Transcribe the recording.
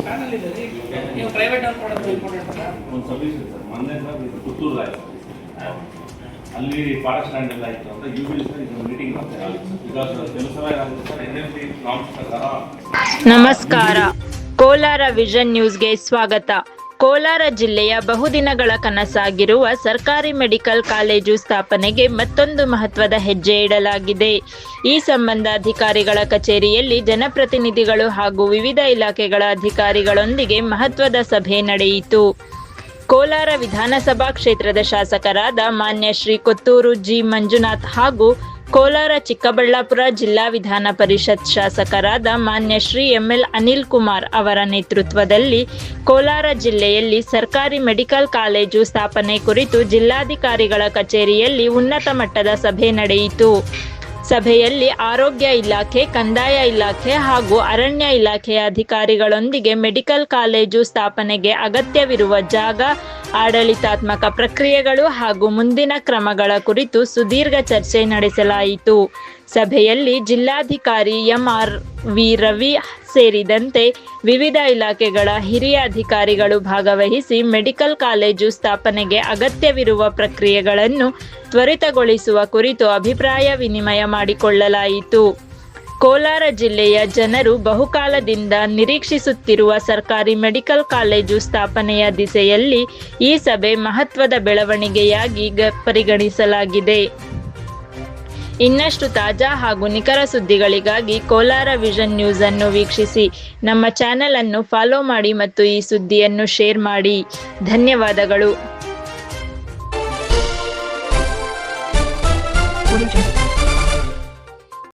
Panel ಇದೆ ರೀ, ನೀವು ಪ್ರೈವೇಟ್ ಅವ್ರು ಕೊಡೋದು ಇಂಪಾರ್ಟೆಂಟ್ ಅಲ್ಲ. ಒಂದು ಸರ್ವಿಸ್ ಇದೆ ಸರ್, ಮೊನ್ನೆ ಪುತ್ತೂರು ಆಯಿತು, ಅಲ್ಲಿ ಪಾರ ಸ್ಟ್ಯಾಂಡ್ ಎಲ್ಲ ಇತ್ತು ಅಂತ ಮೀಟಿಂಗ್ ಮಾಡ್ತಾರೆ. ಬಿಕಾಸ್ ಕೆಲವು ಸಲ ಏನಾಗುತ್ತೆ ಸರ್, NMC ನಾಮ್ಸ್ ಪ್ರಕಾರ. ನಮಸ್ಕಾರ, ಕೋಲಾರ ವಿಷನ್ ನ್ಯೂಸ್ಗೆ ಸ್ವಾಗತ. ಕೋಲಾರ ಜಿಲ್ಲೆಯ ಬಹುದಿನಗಳ ಕನಸಾಗಿರುವ ಸರ್ಕಾರಿ ಮೆಡಿಕಲ್ ಕಾಲೇಜು ಸ್ಥಾಪನೆಗೆ ಮತ್ತೊಂದು ಮಹತ್ವದ ಹೆಜ್ಜೆ ಇಡಲಾಗಿದೆ. ಈ ಸಂಬಂಧ ಅಧಿಕಾರಿಗಳ ಕಚೇರಿಯಲ್ಲಿ ಜನಪ್ರತಿನಿಧಿಗಳು ಹಾಗೂ ವಿವಿಧ ಇಲಾಖೆಗಳ ಅಧಿಕಾರಿಗಳೊಂದಿಗೆ ಮಹತ್ವದ ಸಭೆ ನಡೆಯಿತು. ಕೋಲಾರ ವಿಧಾನಸಭಾ ಕ್ಷೇತ್ರದ ಶಾಸಕರಾದ ಮಾನ್ಯ ಶ್ರೀ ಕೊತ್ತೂರು ಜಿ ಮಂಜುನಾಥ್ ಹಾಗೂ ಕೋಲಾರ ಚಿಕ್ಕಬಳ್ಳಾಪುರ ಜಿಲ್ಲಾ ವಿಧಾನ ಪರಿಷತ್ ಶಾಸಕರಾದ ಮಾನ್ಯ ಶ್ರೀ ML ಅನಿಲ್ ಕುಮಾರ್ ಅವರ ನೇತೃತ್ವದಲ್ಲಿ ಕೋಲಾರ ಜಿಲ್ಲೆಯಲ್ಲಿ ಸರ್ಕಾರಿ ಮೆಡಿಕಲ್ ಕಾಲೇಜು ಸ್ಥಾಪನೆ ಕುರಿತು ಜಿಲ್ಲಾಧಿಕಾರಿಗಳ ಕಚೇರಿಯಲ್ಲಿ ಉನ್ನತ ಮಟ್ಟದ ಸಭೆ ನಡೆಯಿತು. ಸಭೆಯಲ್ಲಿ ಆರೋಗ್ಯ ಇಲಾಖೆ, ಕಂದಾಯ ಇಲಾಖೆ ಹಾಗೂ ಅರಣ್ಯ ಇಲಾಖೆಯ ಅಧಿಕಾರಿಗಳೊಂದಿಗೆ ಮೆಡಿಕಲ್ ಕಾಲೇಜು ಸ್ಥಾಪನೆಗೆ ಅಗತ್ಯವಿರುವ ಜಾಗ, ಆಡಳಿತಾತ್ಮಕ ಪ್ರಕ್ರಿಯೆಗಳು ಹಾಗೂ ಮುಂದಿನ ಕ್ರಮಗಳ ಕುರಿತು ಸುದೀರ್ಘ ಚರ್ಚೆ ನಡೆಸಲಾಯಿತು. ಸಭೆಯಲ್ಲಿ ಜಿಲ್ಲಾಧಿಕಾರಿ MRV ರವಿ ಸೇರಿದಂತೆ ವಿವಿಧ ಇಲಾಖೆಗಳ ಹಿರಿಯ ಅಧಿಕಾರಿಗಳು ಭಾಗವಹಿಸಿ ಮೆಡಿಕಲ್ ಕಾಲೇಜು ಸ್ಥಾಪನೆಗೆ ಅಗತ್ಯವಿರುವ ಪ್ರಕ್ರಿಯೆಗಳನ್ನು ತ್ವರಿತಗೊಳಿಸುವ ಕುರಿತು ಅಭಿಪ್ರಾಯ ವಿನಿಮಯ ಮಾಡಿಕೊಳ್ಳಲಾಯಿತು. ಕೋಲಾರ ಜಿಲ್ಲೆಯ ಜನರು ಬಹುಕಾಲದಿಂದ ನಿರೀಕ್ಷಿಸುತ್ತಿರುವ ಸರ್ಕಾರಿ ಮೆಡಿಕಲ್ ಕಾಲೇಜು ಸ್ಥಾಪನೆಯ ದಿಸೆಯಲ್ಲಿ ಈ ಸಭೆ ಮಹತ್ವದ ಬೆಳವಣಿಗೆಯಾಗಿ ಪರಿಗಣಿಸಲಾಗಿದೆ. ಇನ್ನಷ್ಟು ತಾಜಾ ಹಾಗೂ ನಿಖರ ಸುದ್ದಿಗಳಿಗಾಗಿ ಕೋಲಾರ ವಿಷನ್ ನ್ಯೂಸ್ ಅನ್ನು ವೀಕ್ಷಿಸಿ. ನಮ್ಮ ಚಾನೆಲ್ ಅನ್ನು ಫಾಲೋ ಮಾಡಿ ಮತ್ತು ಈ ಸುದ್ದಿಯನ್ನು ಶೇರ್ ಮಾಡಿ. ಧನ್ಯವಾದಗಳು.